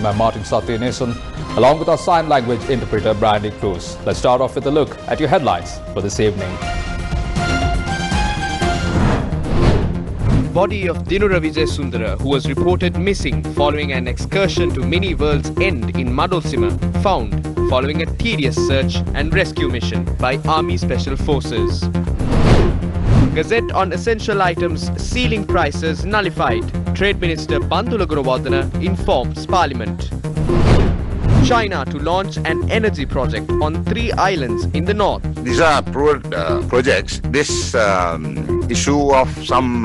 I'm Martin Satyanesan, along with our sign language interpreter Brandy Cruz. Let's start off with a look at your headlines for this evening. Body of Dinura Vijayasundara, who was reported missing following an excursion to Mini World's End in Madolsima, found following a tedious search and rescue mission by Army Special Forces. Gazette on essential items ceiling prices nullified. Trade Minister Bandula Guruvardhana informs Parliament. China to launch an energy project on 3 islands in the north. These are approved projects. This issue of some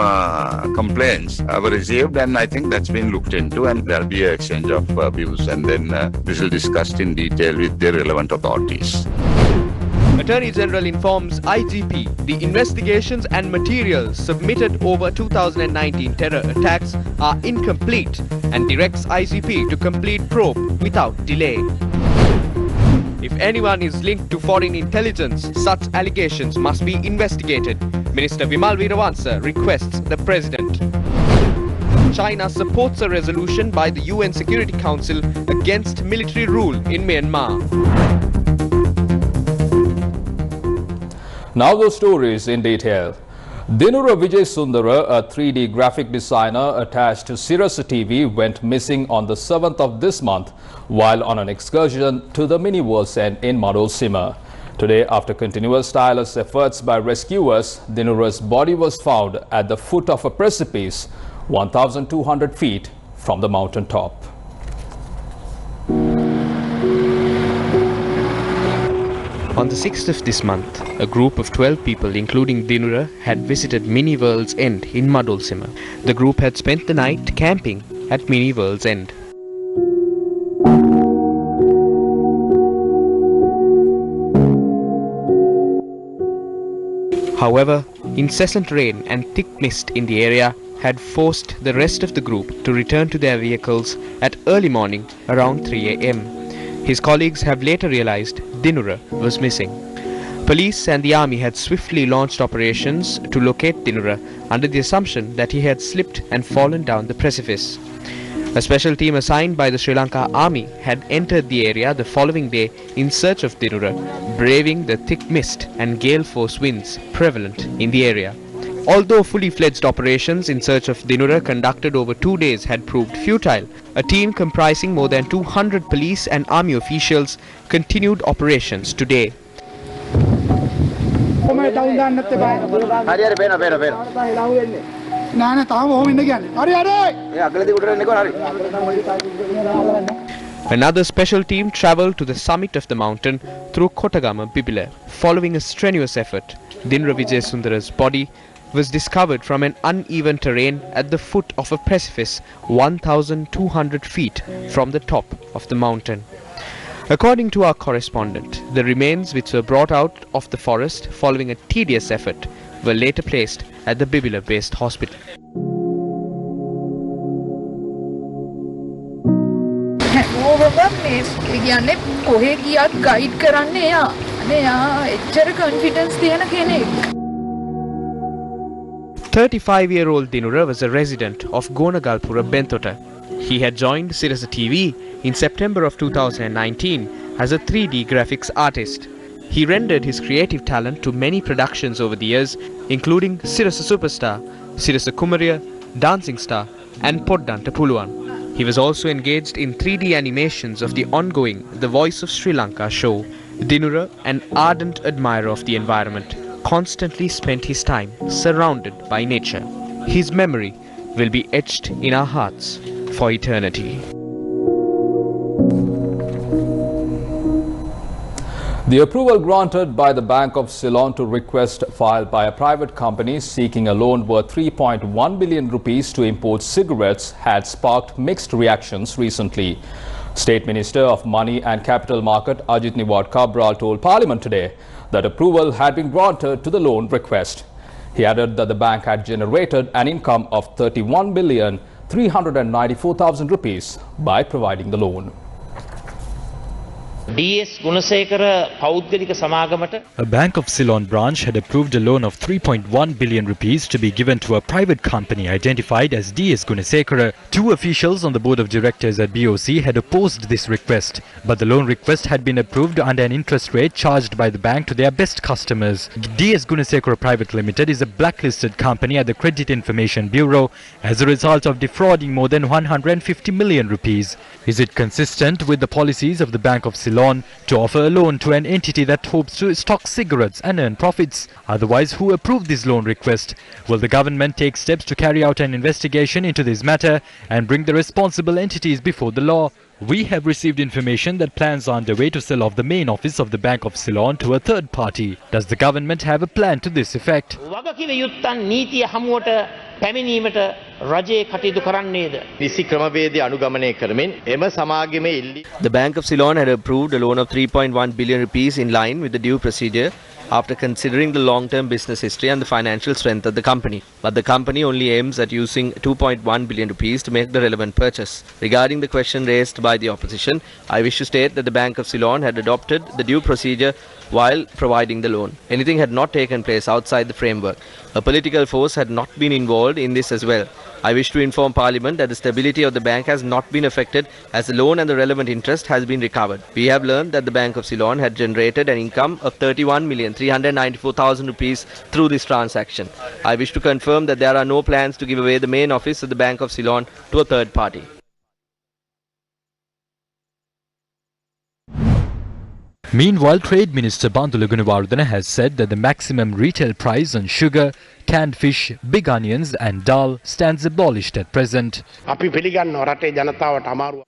complaints were received, and I think that's been looked into, and there'll be an exchange of views, and then this will be discussed in detail with the relevant authorities. Attorney General informs IGP the investigations and materials submitted over 2019 terror attacks are incomplete and directs IGP to complete probe without delay. If anyone is linked to foreign intelligence, such allegations must be investigated. Minister Vimal Veeravansa requests the President. China supports a resolution by the UN Security Council against military rule in Myanmar. Now those stories in detail. Dinura Vijayasundara, a 3D graphic designer attached to Sirasa TV, went missing on the 7th of this month while on an excursion to the Mini World's End in Madolsima. Today, after continuous tireless efforts by rescuers, Dinura's body was found at the foot of a precipice 1,200 feet from the mountain top. On the 6th of this month, a group of 12 people, including Dinura, had visited Mini World's End in Madolsima. The group had spent the night camping at Mini World's End. However, incessant rain and thick mist in the area had forced the rest of the group to return to their vehicles at early morning around 3 a.m. His colleagues have later realized Dinura was missing. Police and the army had swiftly launched operations to locate Dinura under the assumption that he had slipped and fallen down the precipice. A special team assigned by the Sri Lanka Army had entered the area the following day in search of Dinura, braving the thick mist and gale force winds prevalent in the area. Although fully fledged operations in search of Dinura conducted over 2 days had proved futile, a team comprising more than 200 police and army officials continued operations today. Another special team travelled to the summit of the mountain through Kotagama Bibila. Following a strenuous effort, Dinura Vijayasundara's body was discovered from an uneven terrain at the foot of a precipice 1,200 feet from the top of the mountain. According to our correspondent, the remains which were brought out of the forest following a tedious effort were later placed at the Bibila-based hospital. confidence 35-year-old Dinura was a resident of Gonagalpura, Bentota. He had joined Sirasa TV in September of 2019 as a 3D graphics artist. He rendered his creative talent to many productions over the years, including Sirasa Superstar, Sirasa Kumariya, Dancing Star and Poddanta Puluwan. He was also engaged in 3D animations of the ongoing The Voice of Sri Lanka show. Dinura, an ardent admirer of the environment, constantly spent his time surrounded by nature. His memory will be etched in our hearts for eternity. The approval granted by the Bank of Ceylon to request filed by a private company seeking a loan worth 3.1 billion rupees to import cigarettes had sparked mixed reactions recently. State Minister of Money and Capital Market Ajit Niwad Cabral told Parliament today that approval had been granted to the loan request. He added that the bank had generated an income of 31,394,000 rupees by providing the loan. DS Gunasekara පෞද්ගලික සමාගමට A Bank of Ceylon branch had approved a loan of 3.1 billion rupees to be given to a private company identified as DS Gunasekara. Two officials on the board of directors at BOC had opposed this request, but the loan request had been approved under an interest rate charged by the bank to their best customers. DS Gunasekara Private Limited is a blacklisted company at the Credit Information Bureau as a result of defrauding more than 150 million rupees. Is it consistent with the policies of the Bank of Ceylon to offer a loan to an entity that hopes to stock cigarettes and earn profits? Otherwise, who approved this loan request? Will the government take steps to carry out an investigation into this matter and bring the responsible entities before the law? We have received information that plans are underway to sell off the main office of the Bank of Ceylon to a third party. Does the government have a plan to this effect? පැමිණීමට රජයේ කටයුතු කරන්නේද? නිසි ක්‍රමවේදය අනුගමනය කරමින් එම සමාගමේ ඉල්ලි The Bank of Ceylon had approved a loan of 3.1 billion rupees in line with the due procedure after considering the long-term business history and the financial strength of the company. But the company only aims at using 2.1 billion rupees to make the relevant purchase. Regarding the question raised by the opposition, I wish to state that the Bank of Ceylon had adopted the due procedure while providing the loan. Anything had not taken place outside the framework. A political force had not been involved in this as well. I wish to inform Parliament that the stability of the bank has not been affected as the loan and the relevant interest has been recovered. We have learned that the Bank of Ceylon had generated an income of 31,394,000 rupees through this transaction. I wish to confirm that there are no plans to give away the main office of the Bank of Ceylon to a third party. Meanwhile, Trade Minister Bandula Gunawardena has said that the maximum retail price on sugar, canned fish, big onions and dal stands abolished at present.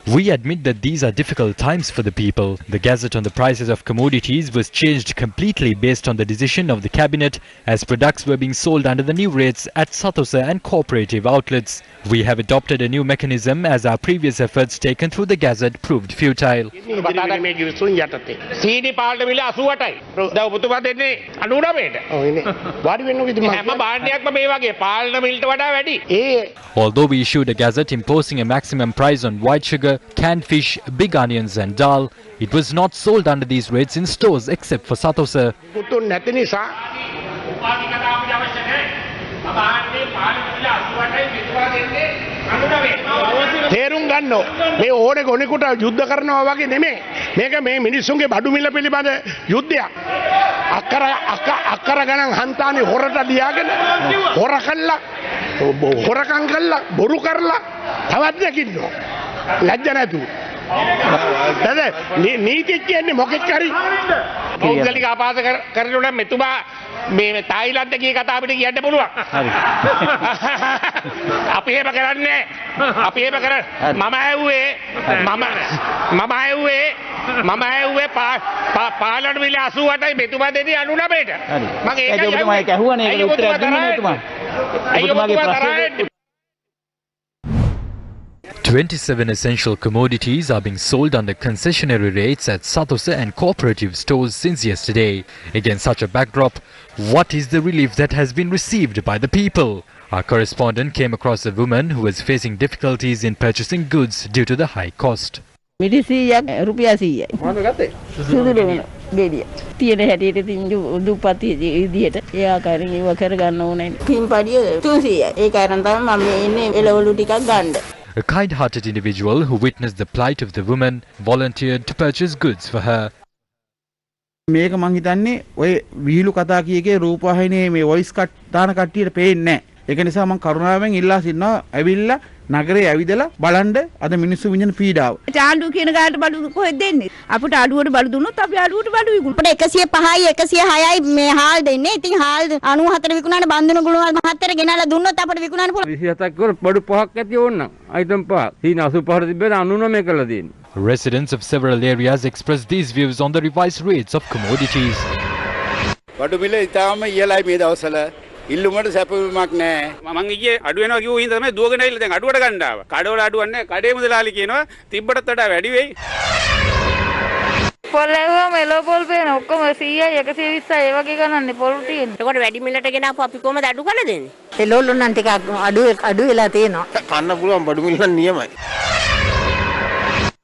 We admit that these are difficult times for the people. The gazette on the prices of commodities was changed completely based on the decision of the cabinet as products were being sold under the new rates at Satosa and cooperative outlets. We have adopted a new mechanism as our previous efforts taken through the gazette proved futile. Although we issued a gazette imposing a maximum price on white sugar, canned fish, big onions and dal, it was not sold under these rates in stores except for Satosa. තේරුම් ගන්න මේ ඕනේ ගොනෙකුට යුද්ධ කරනවා වගේ නෙමෙයි මේක මේ මිනිස්සුන්ගේ බඩු මිල පිළිබඳ යුද්ධයක් අක්කර ගණන් හන්තානේ හොරට ලියාගෙන හොරකම් කළා බොරු කරලා තවත් දෙකින්නවා ලැජ්ජ නැතුව නීති කියන්නේ මොකෙක් හරි පෞද්ගලික ආපාස කරනකොට මෙතුමා මේ තායිලන්ත ගිය කතාව අපිට කියන්න පුළුවන්. හරි. අපි එහෙම කරන්නේ අපි එහෙම කර මම ඇහුවේ පාලන මිල 88යි මෙතුමා දෙන්නේ 99ට. හරි. මම ඒකයි ඇහුවනේ ඒක උත්තරයක් දුන්නේ මෙතුමා. ඔබතුමාගේ ප්‍රශ්නේ 27 essential commodities are being sold under concessionary rates at Satosa and cooperative stores since yesterday. Against such a backdrop, what is the relief that has been received by the people? Our correspondent came across a woman who was facing difficulties in purchasing goods due to the high cost. තියෙන හැටියට තින් දුප්පත් විදියට ඒ ආකාරයෙන් ඒව කරගන්න ඕනේ. පින්පඩිය 300යි. ඒ කාරණා තමයි මම ඉන්නේ එළවලු ටිකක් ගන්න. A kind-hearted individual who witnessed the plight of the woman volunteered to purchase goods for her. මේක මං හිතන්නේ ඔය විහිළු කතා කීකේ රූපවාහිනියේ මේ වොයිස් කට් දාන කට්ටියට පේන්නේ නැහැ. ඒක නිසා මං කරුණාවෙන් ඉල්ලා සිටිනවා ඇවිල්ලා නගරේ ඇවිදලා බලන්න අද මිනිස්සු විඳින පීඩාව. ආණ්ඩුව කියන ගානට බඩු කොහෙද දෙන්නේ? අපිට ආඩුවට බඩු දුන්නොත් අපි ආඩුවට බඩු විකුණනවා. අපිට 105යි 106යි මේ හාල් දෙන්නේ. ඉතින් හාල් 94 විකුණන බන්දුන ගුණ 74 ගෙනල්ලා දුන්නොත් අපිට විකුණන්න පුළුවන්. 27ක් කර බඩු පහක් ඇති ඕනනම් අයිටම් පහක්. සීන 85 තිබ්බේ 99 කළා දෙන්නේ. Residents of several areas expressed these views on the revised rates of commodities. බඩු මිල ඉතාලම ඉහළයි මේ දවස්වල. ඉල්ලුමට සැපවීමක් නැහැ. මම ඊයේ අඩු වෙනවා කිව්ව හින්දා තමයි දුවගෙන ඇවිල්ලා දැන් අඩුවට ගන්න ආවා. කඩවල අඩුවක් නැහැ. කඩේ මුදලාලි කියනවා තිබ්බටත් වඩා වැඩි වෙයි. පොල් ඇහුවම එළව පොල් පේන ඔක්කොම 100යි 120යි ඒ වගේ ගණන්නේ පොල් තියෙන්නේ. ඒකට වැඩි මිලට ගෙනාපු අපි කොහමද අඩු කරලා දෙන්නේ? එළවලු නම් ටිකක් අඩු වෙලා තියෙනවා. කන්න පුළුවන් බඩු මිල නම් නියමයි.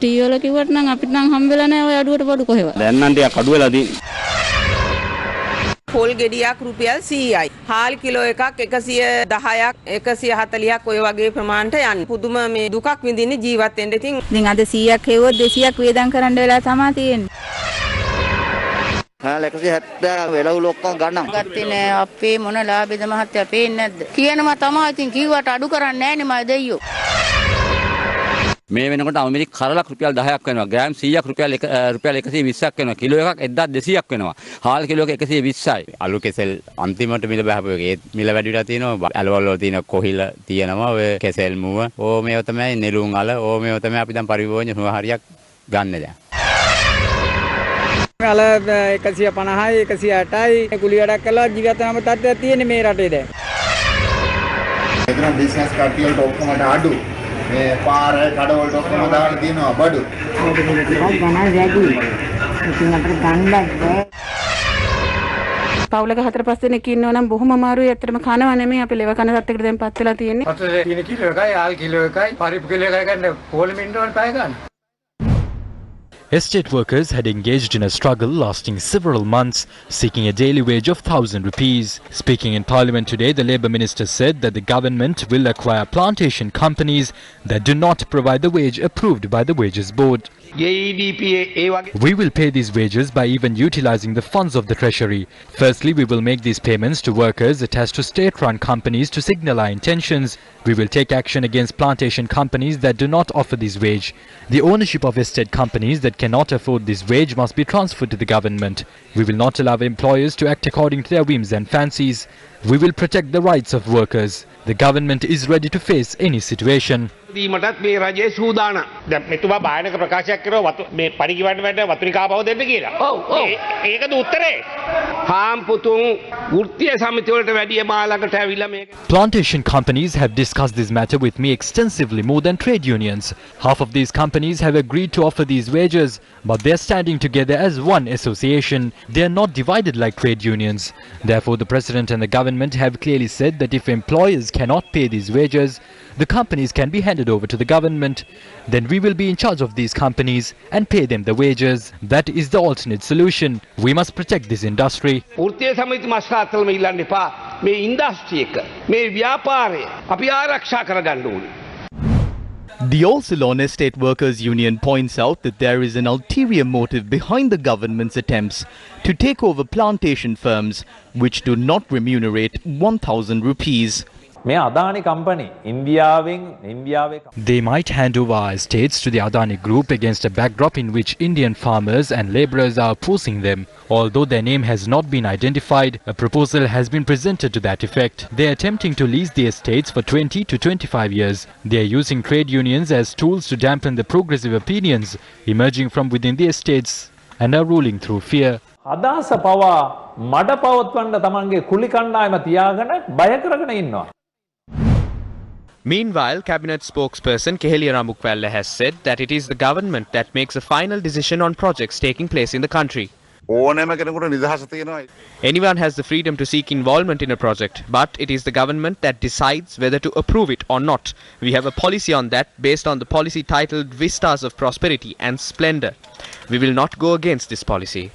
ටී වල කිව්වට නම් අපිට නම් හම්බ වෙලා නැහැ ඔය අඩුවට බඩු කොහෙවත්. දැන් නම් ටිකක් අඩු වෙලා තියෙන්නේ. පොල් ගෙඩියක් රුපියල් 100යි. හාල් කිලෝ එකක් 110ක් 140ක් ඔය වගේ ප්‍රමාණයට යන්නේ. පුදුම මේ දුකක් විඳින්නේ ජීවත් වෙන්න. ඉතින් අද 100ක් හෙව්වොත් 200ක් වේදම් කරන්න වෙලා තමයි තියෙන්නේ. හාල් 170 වෙලවුල ඔක්කොම ගන්නවා. ගත්තේ නෑ අපේ මොන ලාභෙද මහත්තයා පේන්නේ නැද්ද? කියනවා තමයි ඉතින් කිව්වට අඩු කරන්නේ නෑනේ මම දෙයියෝ. මේ වෙනකොට අමිරික කරලක් රුපියල් 10ක් වෙනවා. ග්‍රෑම් 100ක් රුපියල් 120ක් වෙනවා. කිලෝ එකක් 1200ක් වෙනවා. හාල් කිලෝ එක 120යි. අලු කෙසෙල් අන්තිමට මිල බහපු එක. ඒ මිල වැඩි වෙලා තියෙනවා. ඇලවල වල තියෙන කොහිල තියෙනවා. ඔය කෙසෙල් මුව. ඕ මේව තමයි නෙළුම් අල. ඕ මේව තමයි අපි දැන් පරිභෝජන හරියක් ගන්න දැන්. අල 150යි 160යි කුලි වැඩක් කළා ජීවිත නම් තත්ත්වයක් තියෙන්නේ මේ රටේ දැන්. එතන බිස්නස් කට්ටියට ඔක්කොම අඩු. මේ පාර කඩවලට ඔක්කොම දාලා තියෙනවා බඩු. ඒක ගණන් වැඩි. ඉතින් අපිට ගන්නත් බෑ. පවුලක 4-5 දෙනෙක් ඉන්නවා නම් බොහොම අමාරුයි. ඇත්තටම කනවා නෙමෙයි අපි ලෙව කන සත්‍යකට දැන් පත් වෙලා තියෙන්නේ. අතේ තියෙන කිලෝ එකයි ආල් කිලෝ එකයි පරිප්පු කිලෝ එකයි ගන්න පොල් මින්ඩෝන් පය ගන්න. Estate workers had engaged in a struggle lasting several months, seeking a daily wage of 1,000 rupees. Speaking in Parliament today, the Labour Minister said that the government will acquire plantation companies that do not provide the wage approved by the Wages Board. We will pay these wages by even utilising the funds of the Treasury. Firstly, we will make these payments to workers attached to state-run companies to signal our intentions. We will take action against plantation companies that do not offer this wage. The ownership of estate companies that cannot afford this wage must be transferred to the government. We will not allow employers to act according to their whims and fancies. We will protect the rights of workers. The government is ready to face any situation. දීමටත් මේ රජයේ සූදානම්. දැන් මෙතුමා භයානක ප්‍රකාශයක් කරනවා මේ පරිගිවන්න වැඩ වතුනිකා බව දෙන්න කියලා. ඒකද උත්තරේ? හාම්පුතුන් වෘත්තීය සමිති වලට වැඩිය මාළකට ඇවිල්ලා මේක. Plantation companies have discussed this matter with me extensively more than trade unions. Half of these companies have agreed to offer these wages, but they are standing together as one association. They are not divided like trade unions. Therefore, the President and the government have clearly said that if employers cannot pay these wages, the companies can be handed over to the government. Then we will be in charge of these companies and pay them the wages. That is the alternate solution. We must protect this industry. වෘත්තීය සමිති මස්කාත්තලම ඉල්ලන්න එපා. මේ industry එක, මේ ව්‍යාපාරය අපි ආරක්ෂා කරගන්න ඕනේ. The All Ceylon Estate Workers Union points out that there is an ulterior motive behind the government's attempts to take over plantation firms which do not remunerate 1,000 rupees. They might hand over our estates to the Adani Group against a backdrop in which Indian farmers and labourers are opposing them. Although their name has not been identified, a proposal has been presented to that effect. They are attempting to lease the estates for 20 to 25 years. They are using trade unions as tools to dampen the progressive opinions emerging from within the estates and are ruling through fear. අදහස පවා මඩ පවත්වන්න තමන්ගේ කුලි කණ්ඩායම තියාගෙන බය කරගෙන ඉන්නවා. Meanwhile, Cabinet spokesperson Keheliya Ramukwella has said that it is the government that makes a final decision on projects taking place in the country. Anyone has the freedom to seek involvement in a project, but it is the government that decides whether to approve it or not. We have a policy on that based on the policy titled Vistas of Prosperity and Splendor. We will not go against this policy.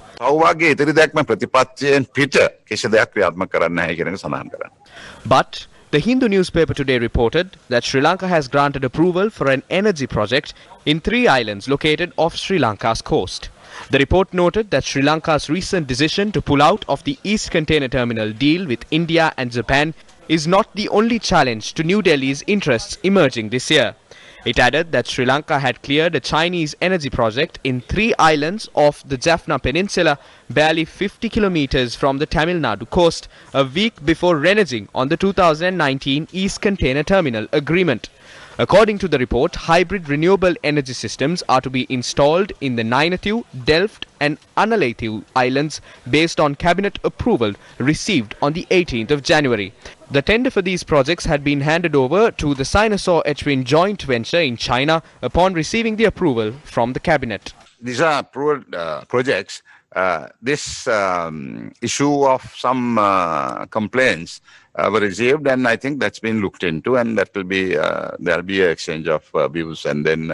But the Hindu newspaper today reported that Sri Lanka has granted approval for an energy project in 3 islands located off Sri Lanka's coast. The report noted that Sri Lanka's recent decision to pull out of the East Container Terminal deal with India and Japan is not the only challenge to New Delhi's interests emerging this year. It added that Sri Lanka had cleared a Chinese energy project in 3 islands off the Jaffna Peninsula, barely 50 kilometers from the Tamil Nadu coast, a week before reneging on the 2019 East Container Terminal agreement. According to the report, hybrid renewable energy systems are to be installed in the Nainathu, Delft and Analathu islands based on cabinet approval received on the 18th of January. The tender for these projects had been handed over to the Sinosaur Etwin joint venture in China upon receiving the approval from the cabinet. These are approved projects this issue of some complaints were received, and I think that's been looked into, and that will be there'll be an exchange of views, and then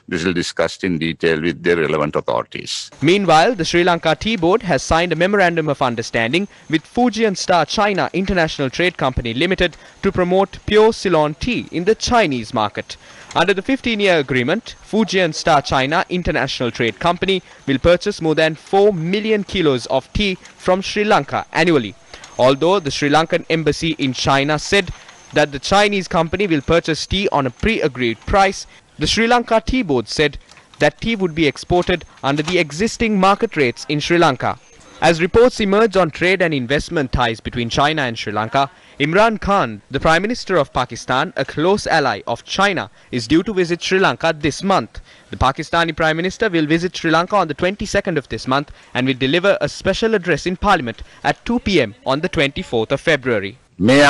this will be discussed in detail with the relevant authorities. Meanwhile, the Sri Lanka Tea Board has signed a memorandum of understanding with Fujian Star China International Trade Company Limited to promote pure Ceylon tea in the Chinese market. Under the 15-year agreement, Fujian Star China International Trade Company will purchase more than 4 million kilos of tea from Sri Lanka annually. Although the Sri Lankan embassy in China said that the Chinese company will purchase tea on a pre-agreed price, the Sri Lanka Tea Board said that tea would be exported under the existing market rates in Sri Lanka. As reports emerge on trade and investment ties between China and Sri Lanka, Imran Khan, the Prime Minister of Pakistan, a close ally of China, is due to visit Sri Lanka this month. The Pakistani Prime Minister will visit Sri Lanka on the 22nd of this month and will deliver a special address in Parliament at 2 p.m. on the 24th of February. We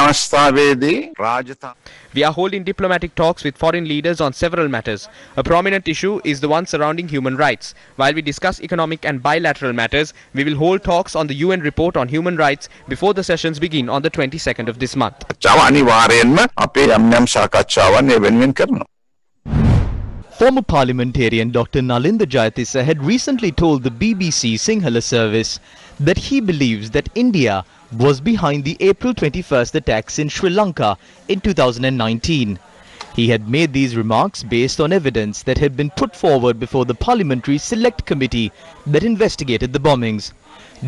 are holding diplomatic talks with foreign leaders on several matters. A prominent issue is the one surrounding human rights. While we discuss economic and bilateral matters, we will hold talks on the UN report on human rights before the sessions begin on the 22nd of this month. Former parliamentarian Dr. Nalinda Jayatissa had recently told the BBC Sinhala service that he believes that India was behind the April 21st attacks in Sri Lanka in 2019. He had made these remarks based on evidence that had been put forward before the Parliamentary Select Committee that investigated the bombings.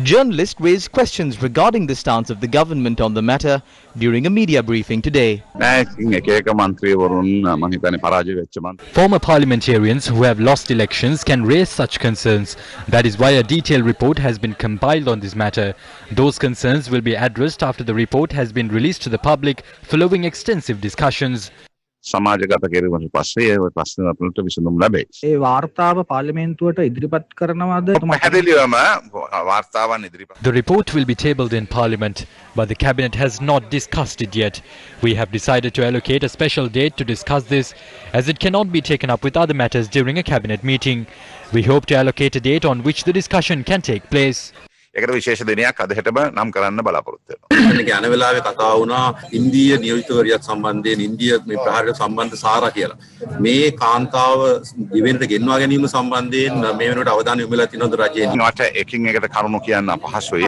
Journalists raised questions regarding the stance of the government on the matter during a media briefing today. Former parliamentarians who have lost elections can raise such concerns. That is why a detailed report has been compiled on this matter. Those concerns will be addressed after the report has been released to the public following extensive discussions. සමාජගත කිරීමට පස්සේ ඒ ප්‍රශ්න වලට විසඳුම් ලැබේ. ඒ වාර්තාව පාර්ලිමේන්තුවට ඉදිරිපත් කරනවද? පැහැදිලිවම වාර්තාවන් ඉදිරිපත්. The report will be tabled in Parliament, but the Cabinet has not discussed it yet. We have decided to allocate a special date to discuss this, as it cannot be taken up with other matters during a Cabinet meeting. We hope to allocate a date on which the discussion can take place. ඒකට විශේෂ දිනයක් අද හෙටම නම් කරන්න බලාපොරොත්තු වෙනවා. මේක යන වෙලාවේ කතා වුණා ඉන්දිය නියෝජිතවරියක් සම්බන්ධයෙන් ඉන්දිය මේ ප්‍රහාරයට සම්බන්ධ සාරා කියලා. මේ කාන්තාව දිවෙනට ගෙන්වා ගැනීම සම්බන්ධයෙන් මේ වෙනකොට අවධානය යොමු වෙලා තියෙනවද රජයේ? මට එකින් එකට කරුණු කියන්න අපහසුයි.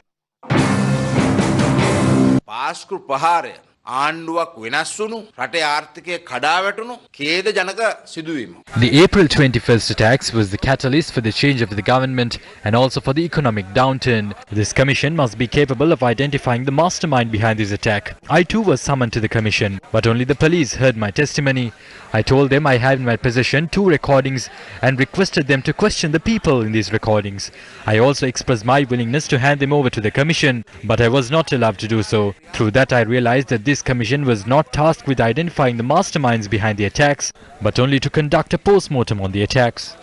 පාස්කු ප්‍රහාරය ආණ්ඩුවක් වෙනස් වුණු රටේ ආර්ථිකය කඩා වැටුණු ඛේද ජනක සිදුවීම. The April 21st attacks was the catalyst for the change of the government and also for the economic downturn. This commission must be capable of identifying the mastermind behind this attack. I too was summoned to the commission, but only the police heard my testimony. I told them I had in my possession 2 recordings and requested them to question the people in these recordings. I also expressed my willingness to hand them over to the commission, but I was not allowed to do so. Through that I realized that this commission was not tasked with identifying the masterminds behind the attacks, but only to conduct a post-mortem on the attacks.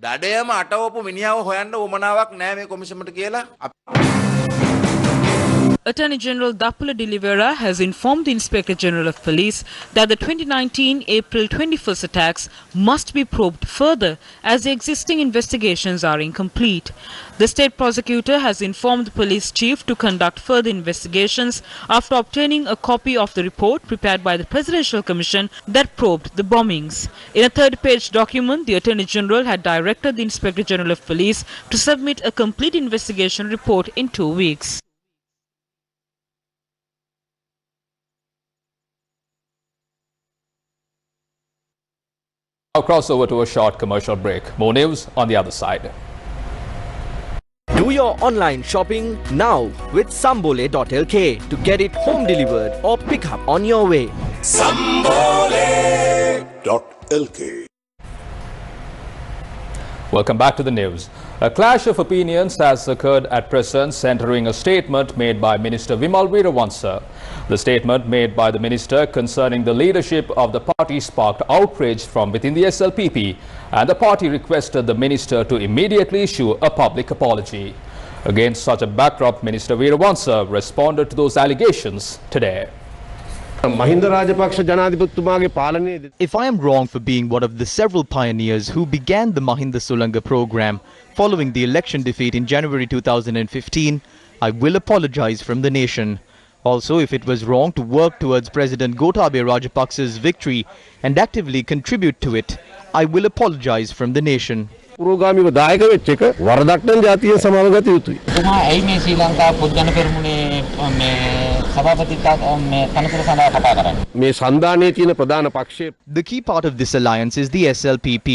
දඩයම අටවපු මිනිහව හොයන්න උමනාවක් නැහැ මේ කොමිෂමට කියලා. Attorney General Dappala De Oliveira has informed the Inspector General of Police that the 2019 April 21st attacks must be probed further as the existing investigations are incomplete. The state prosecutor has informed the police chief to conduct further investigations after obtaining a copy of the report prepared by the Presidential Commission that probed the bombings. In a 30-page document, the Attorney General had directed the Inspector General of Police to submit a complete investigation report in 2 weeks. I'll cross over to a short commercial break. More news on the other side. Do your online shopping now with Sambole.lk to get it home delivered or pick up on your way. Sambole.lk. Welcome back to the news. A clash of opinions has occurred at present, centering a statement made by Minister Vimal Weerawansa. The statement made by the minister concerning the leadership of the party sparked outrage from within the SLPP, and the party requested the minister to immediately issue a public apology. Against such a backdrop, Minister Weerawansa responded to those allegations today. If I am wrong for being one of the several pioneers who began the Mahinda Sulanga program following the election defeat in January 2015, I will apologize from the nation. Also, if it was wrong to work towards President Gotabaya Rajapaksa's victory and actively contribute to it, I will apologize from the nation. පුරෝගාමීව දායක වෙච්ච එක වරදක් නම් ජාතිය සමාව ගත යුතුයි. තුමා ඇයි මේ ශ්‍රී ලංකා පුද්ගල පෙරමුණේ මේ සභාපතිත්වයට මේ තනතුර සඳහා කතා කරන්නේ? මේ සන්ධානයේ තියෙන ප්‍රධාන පක්ෂය. The key part of this alliance is the SLPP.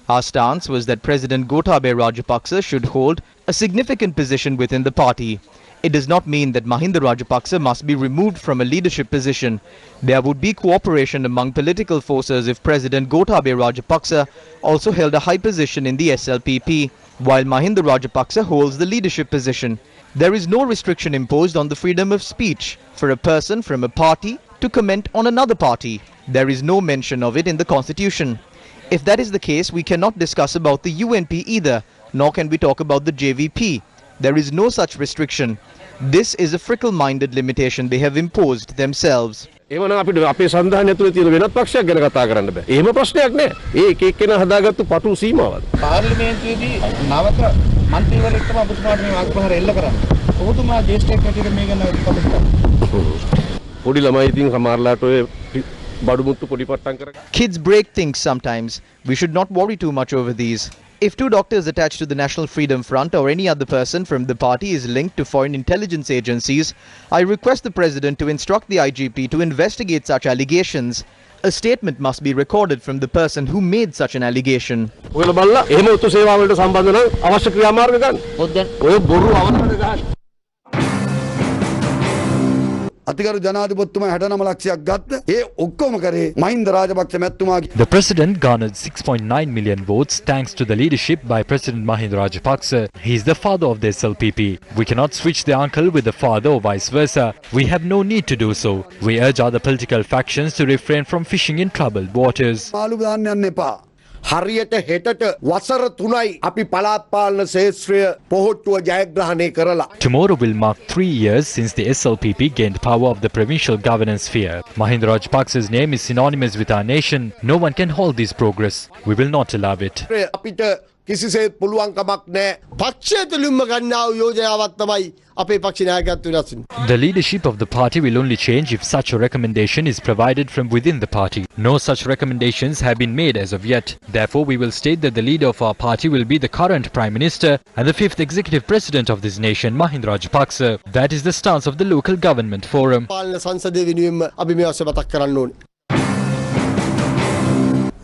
Our stance was that President Gotabaya Rajapaksa should hold a significant position within the party. It does not mean that Mahinda Rajapaksa must be removed from a leadership position. There would be cooperation among political forces if President Gotabaya Rajapaksa also held a high position in the SLPP, while Mahinda Rajapaksa holds the leadership position. There is no restriction imposed on the freedom of speech for a person from a party to comment on another party. There is no mention of it in the constitution. If that is the case, we cannot discuss about the UNP either, nor can we talk about the JVP. There is no such restriction. This is a fickle-minded limitation they have imposed themselves. එවනම් අපිට අපේ සන්ධානය ඇතුලේ තියෙන වෙනත් පක්ෂයක් ගැන කතා කරන්න බෑ. එහෙම ප්‍රශ්නයක් නෑ. ඒ එක එක්කෙනා හදාගත්තු පටු සීමාවල්. පාර්ලිමේන්තුවේදී නවක මන්ත්‍රීවරයෙක් තමයි ඔබතුමාට මේ වාග්පහර එල්ල කරන්නේ. ඔබතුමා ජේෂ්ඨයෙක් හැටියට මේ ගැන කතා පොඩි ළමයි ඉතින් සමහරලාට ඔය බඩුමුට්ටු පොඩි පට්ටම් කරගෙන. Kids break things sometimes. We should not worry too much over these. If two doctors attached to the National Freedom Front or any other person from the party is linked to foreign intelligence agencies, I request the President to instruct the IGP to investigate such allegations. A statement must be recorded from the person who made such an allegation. ඔයලා බලලා එහෙම උතු සේවා වලට සම්බන්ධ නම් අවශ්‍ය ක්‍රියාමාර්ග ගන්න. ඔය බොරු අවතර ගන්න. අතිගරු ජනාධිපතිතුමා 69 ලක්ෂයක් ගත්ත ඒ ඔක්කොම කරේ Mahinda Rajapaksa මැතිතුමාගේ. The president garnered 6.9 million votes thanks to the leadership by President Mahinda Rajapaksa. He is the father of the SLPP. We cannot switch the uncle with the father or vice versa. We have no need to do so. We urge other political factions to refrain from fishing in troubled waters. මාළු දාන්න යන්න එපා. හරියට හෙටට වසර 3යි අපි පළාත් පාලන ශේත්‍රය පොහොට්ටුව ජයග්‍රහණය කරලා. Tomorrow will mark 3 years since the SLPP gained power of the provincial governance sphere. Mahinda Rajapaksa's name is synonymous with our nation. No one can halt this progress. We will not allow it. අපිට කිසිසේත් පුළුවන් කමක් නැහැ. පක්ෂය තුලින්ම ගන්නා වූ යෝජනාවක් තමයි අපේ පක්ෂ නායකත්වය වෙනස් වෙන්නේ. The leadership of the party will only change if such a recommendation is provided from within the party. No such recommendations have been made as of yet. Therefore, we will state that the leader of our party will be the current Prime Minister and the 5th Executive President of this nation, Mahinda Rajapaksa. That is the stance of the local government forum. පාලන සංසදයේ වෙනුවෙන්ම අපි මේ අවශ්‍ය මතක් කරන්න ඕනේ.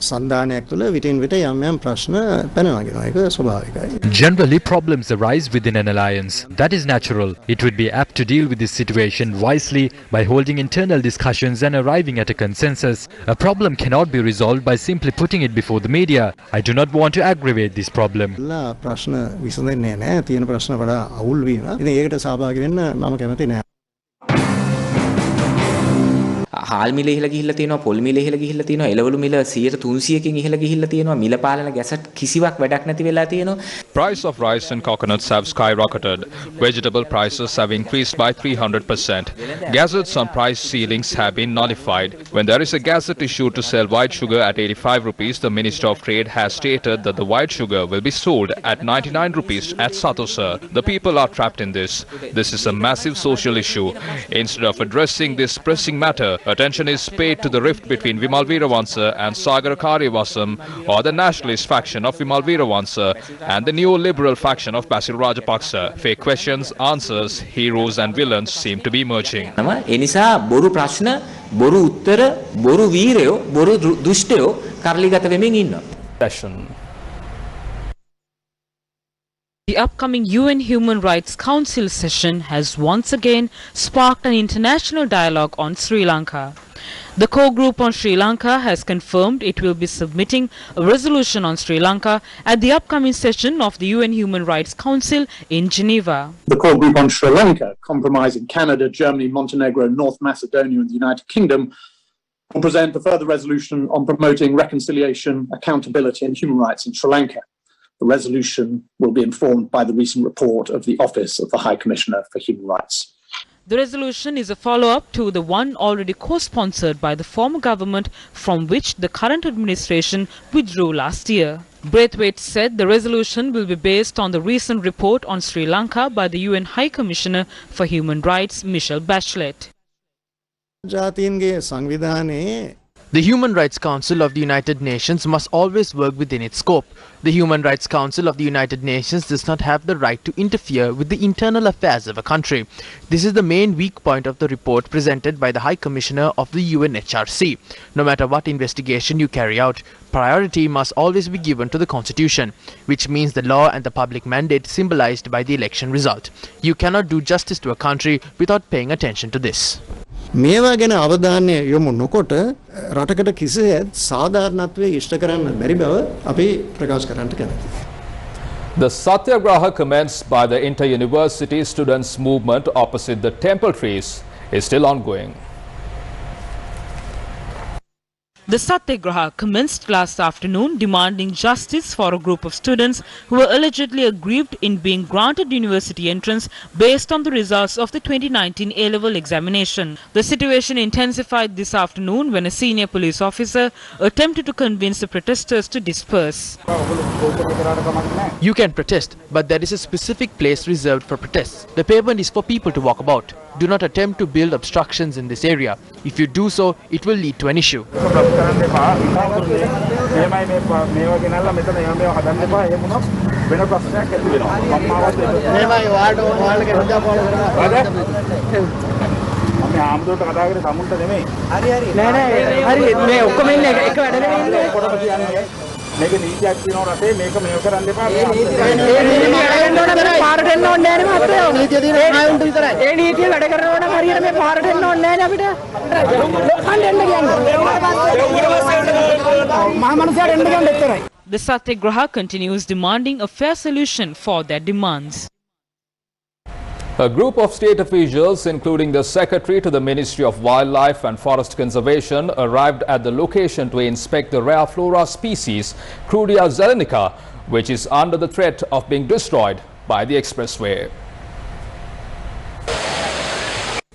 සන්ධානයක් තුළ විටින් විට යම් යම් ප්‍රශ්න පැන නගිනවා. ඒක ස්වභාවිකයි. Generally, problems arise within an alliance. That is natural. It would be apt to deal with this situation wisely by holding internal discussions and arriving at a consensus. A problem cannot be resolved by simply putting it before the media. I do not want to aggravate this problem. ප්‍රශ්න විසඳෙන්නේ නැහැ. තියෙන ප්‍රශ්න වඩා අවුල් වීම. ඉතින් ඒකට සහභාගී වෙන්න මම කැමති නැහැ. හාල් මිල ඉහළ ගිහිල්ලා තියෙනවා, පොල් මිල ඉහළ ගිහිල්ලා තියෙනවා, එළවලු මිල 100-300කින් ඉහළ ගිහිල්ලා තියෙනවා, මිල පාලන ගැසට් කිසිවක් වැඩක් නැති වෙලා තියෙනවා. Price of rice and coconuts have skyrocketed. Vegetable prices have increased by 300%. Gazettes on price ceilings have been nullified. When there is a gazette issued to sell white sugar at 85 rupees, the Minister of Trade has stated that the white sugar will be sold at 99 rupees at Satosa. The people are trapped in this. This is a massive social issue. Instead of addressing this pressing matter, attention is paid to the rift between Vimal Veeravansa and Sagar Karyavasam, or the nationalist faction of Vimal Veeravansa and the neo-liberal faction of Basil Rajapaksa. Fake questions, answers, heroes and villains seem to be emerging. එනිසා බොරු ප්‍රශ්න, බොරු උත්තර, බොරු වීරයෝ, බොරු දුෂ්ටයෝ කරලිගත වෙමින් ඉන්නවා. The upcoming UN Human Rights Council session has once again sparked an international dialogue on Sri Lanka. The core group on Sri Lanka has confirmed it will be submitting a resolution on Sri Lanka at the upcoming session of the UN Human Rights Council in Geneva. The core group on Sri Lanka, comprising Canada, Germany, Montenegro, North Macedonia and the United Kingdom, will present a further resolution on promoting reconciliation, accountability and human rights in Sri Lanka. The resolution will be informed by the recent report of the Office of the High Commissioner for Human Rights. The resolution is a follow-up to the one already co-sponsored by the former government, from which the current administration withdrew last year. Braithwaite said the resolution will be based on the recent report on Sri Lanka by the UN High Commissioner for Human Rights, Michelle Bachelet. The Human Rights Council of the United Nations must always work within its scope. The Human Rights Council of the United Nations does not have the right to interfere with the internal affairs of a country. This is the main weak point of the report presented by the High Commissioner of the UNHRC. No matter what investigation you carry out, priority must always be given to the Constitution, which means the law and the public mandate symbolized by the election result. You cannot do justice to a country without paying attention to this. මේවා ගැන අවධානය යොමු නොකොට රටකට කිසිසේත් සාධාරණත්වයේ ඉෂ්ට කරන්න බැරි බව අපි ප්‍රකාශ කරන්නට කැමතියි. The Satyagraha commenced by the inter-university students' movement opposite the temple trees is still ongoing. The Satyagraha commenced last afternoon, demanding justice for a group of students who were allegedly aggrieved in being granted university entrance based on the results of the 2019 A-level examination. The situation intensified this afternoon when a senior police officer attempted to convince the protesters to disperse. You can protest, but there is a specific place reserved for protests. The pavement is for people to walk about. Do not attempt to build obstructions in this area. If you do so, it will lead to an issue. මේක නීතියක් තියෙනවා රටේ මේක මේව කරන්න එපා මේ නීතිය පාරට එන්න ඕනේ නැහැ නේ මහත්තයෝ නීතිය තියෙන ආයුන්ට විතරයි ඒ නීතිය වැඩ කරනවා නම් හරියට මේ පාරට එන්න ඕනේ නැහැ නේ අපිට ලොකන් එන්න කියන්නේ මහා මනුස්සයාට එන්න කියන්නේ එච්චරයි. The Satyagraha continues demanding a fair solution for their demands. A group of state officials, including the Secretary to the Ministry of Wildlife and Forest Conservation, arrived at the location to inspect the rare flora species Crudia zelenica, which is under the threat of being destroyed by the expressway.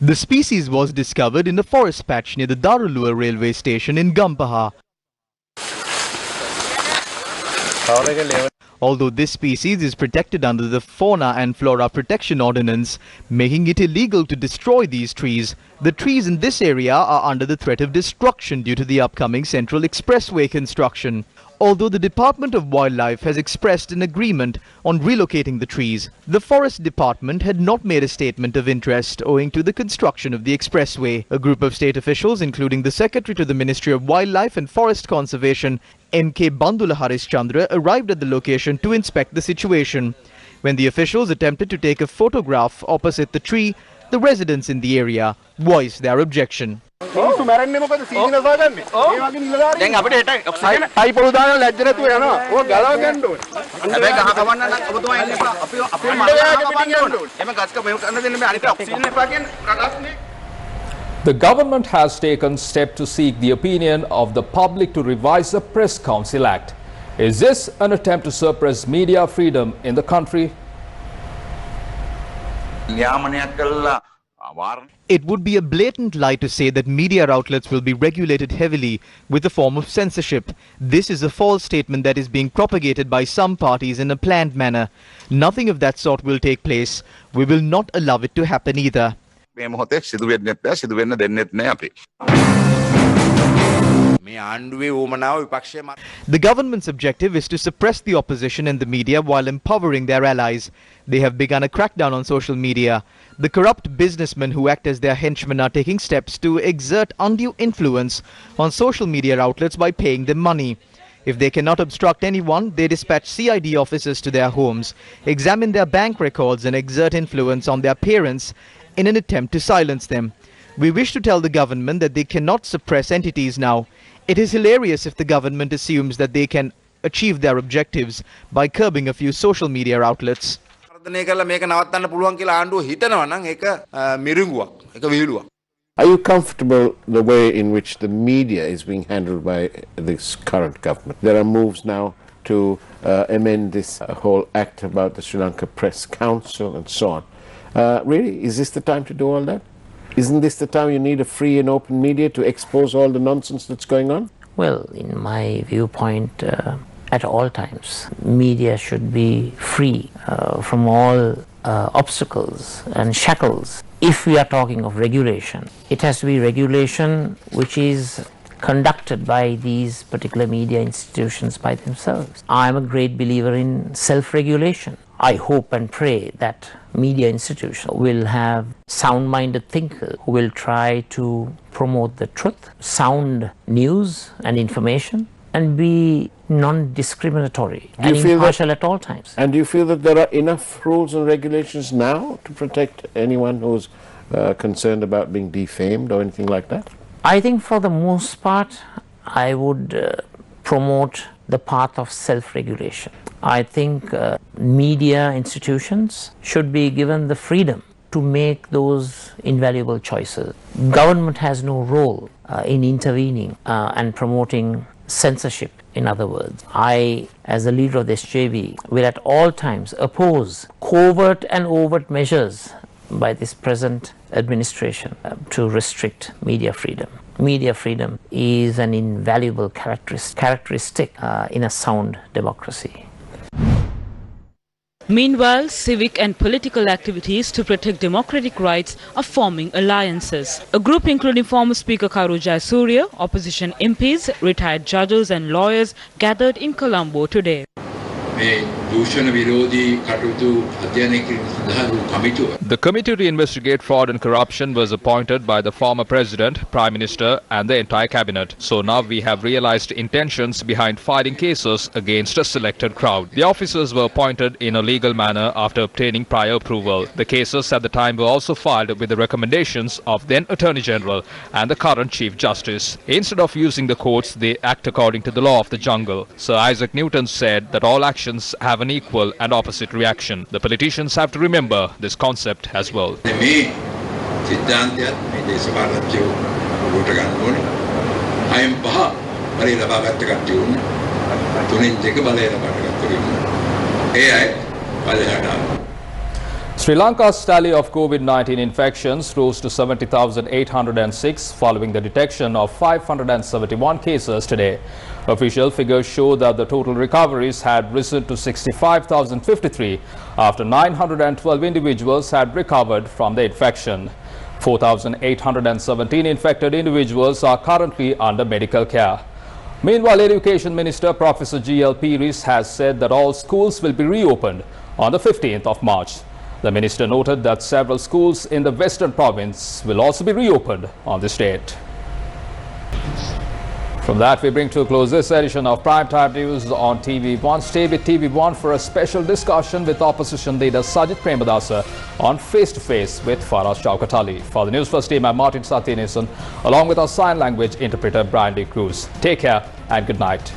The species was discovered in a forest patch near the Darulua railway station in Gampaha. Although this species is protected under the Fauna and Flora Protection Ordinance, making it illegal to destroy these trees, the trees in this area are under the threat of destruction due to the upcoming Central Expressway construction. Although the Department of Wildlife has expressed an agreement on relocating the trees, the Forest Department had not made a statement of interest owing to the construction of the expressway. A group of state officials, including the Secretary to the Ministry of Wildlife and Forest Conservation, M.K. Bandula Harishchandra, arrived at the location to inspect the situation. When the officials attempted to take a photograph opposite the tree, the residents in the area voiced their objection. The government has taken steps to seek the opinion of the public to revise the Press Council Act. Is this an attempt to suppress media freedom in the country? It would be a blatant lie to say that media outlets will be regulated heavily with a form of censorship. This is a false statement that is being propagated by some parties in a planned manner. Nothing of that sort will take place. We will not allow it to happen either. The government's objective is to suppress the opposition and the media while empowering their allies. They have begun a crackdown on social media. The corrupt businessmen who act as their henchmen are taking steps to exert undue influence on social media outlets by paying them money. If they cannot obstruct anyone, they dispatch CID officers to their homes, examine their bank records and exert influence on their parents in an attempt to silence them. We wish to tell the government that they cannot suppress entities now. It is hilarious if the government assumes that they can achieve their objectives by curbing a few social media outlets. Are you comfortable the way in which the media is being handled by this current government? There are moves now to amend this whole act about the Sri Lanka Press Council and so on. Really, is this the time to do all that? Isn't this the time you need a free and open media to expose all the nonsense that's going on? Well, in my viewpoint, at all times, media should be free from all obstacles and shackles. If we are talking of regulation, it has to be regulation which is conducted by these particular media institutions by themselves. I am a great believer in self-regulation. I hope and pray that media institutions will have sound-minded thinkers who will try to promote the truth, sound news and information, and be non-discriminatory and impartial at all times. And do you feel that there are enough rules and regulations now to protect anyone who's concerned about being defamed or anything like that? I think for the most part, I would promote the path of self-regulation. I think media institutions should be given the freedom to make those invaluable choices. Government has no role in intervening and promoting censorship, in other words. I, as a leader of the SJB, will at all times oppose covert and overt measures by this present administration to restrict media freedom. Media freedom is an invaluable characteristic in a sound democracy. Meanwhile, civic and political activities to protect democratic rights are forming alliances. A group including former Speaker Karu Jayasuriya, opposition MPs, retired judges and lawyers gathered in Colombo today. The committee to investigate fraud and corruption was appointed by the former president, prime minister and the entire cabinet. So now we have realized intentions behind filing cases against a selected crowd. The officers were appointed in a legal manner after obtaining prior approval. The cases at the time were also filed with the recommendations of then Attorney General and the current Chief Justice. Instead of using the courts, they act according to the law of the jungle. Sir Isaac Newton said that all actions have an equal and opposite reaction. The politicians have to remember this concept as well. Sri Lanka's tally of COVID-19 infections rose to 70,806 following the detection of 571 cases today. Official figures show that the total recoveries had risen to 65,053 after 912 individuals had recovered from the infection. 4,817 infected individuals are currently under medical care. Meanwhile, Education Minister Professor G.L. Piris has said that all schools will be reopened on the 15th of March. The minister noted that several schools in the Western Province will also be reopened on this date. From that, we bring to a close this edition of Primetime News on TV1. Stay with TV1 for a special discussion with opposition leader Sajid Premadasa on Face to Face with Faraz Shaukat Ali. For the News First team, I'm Martin Satyanesan, along with our sign language interpreter Brian D. Cruz. Take care and good night.